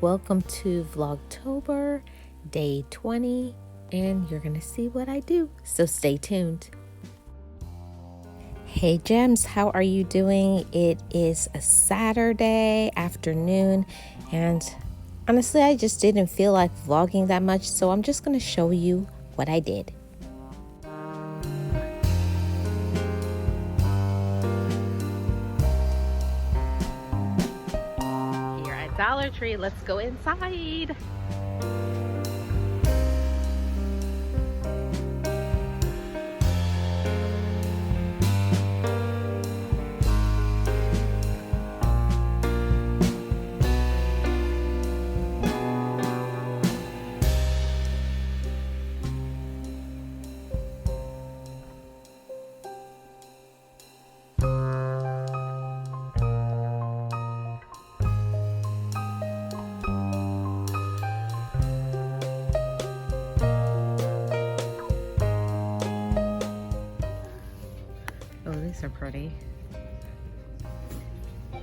welcome to Vlogtober day 20, and you're gonna see what I do, so stay tuned. Hey gems, how are you doing? It is a Saturday afternoon, and honestly I just didn't feel like vlogging that much, so I'm just gonna show you what I did. Dollar Tree, let's go inside. Oh, these are pretty. And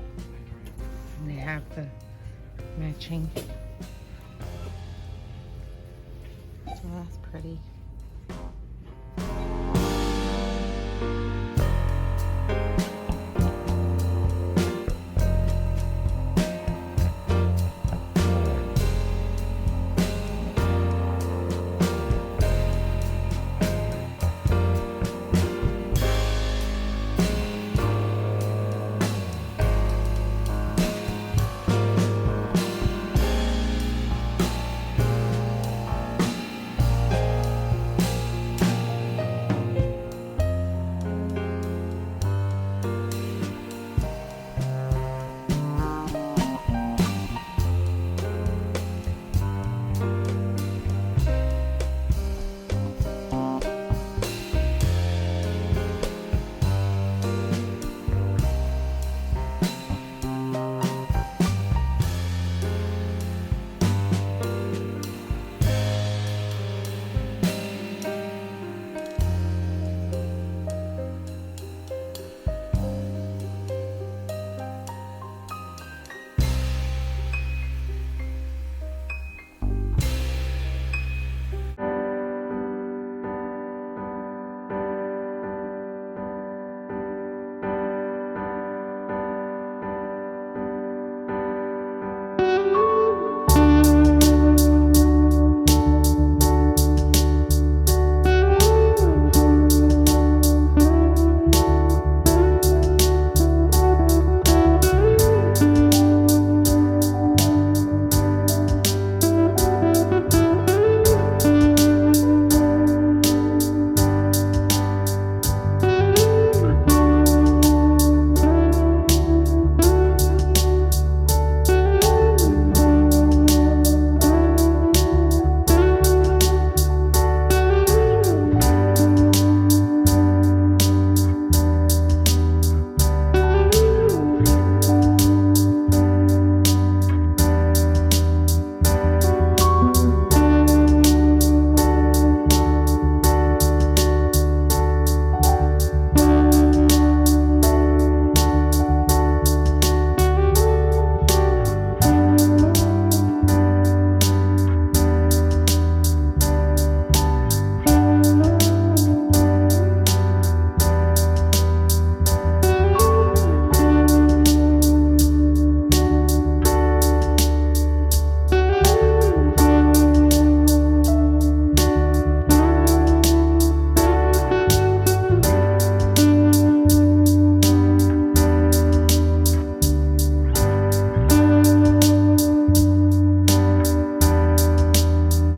they have the matching. So that's pretty.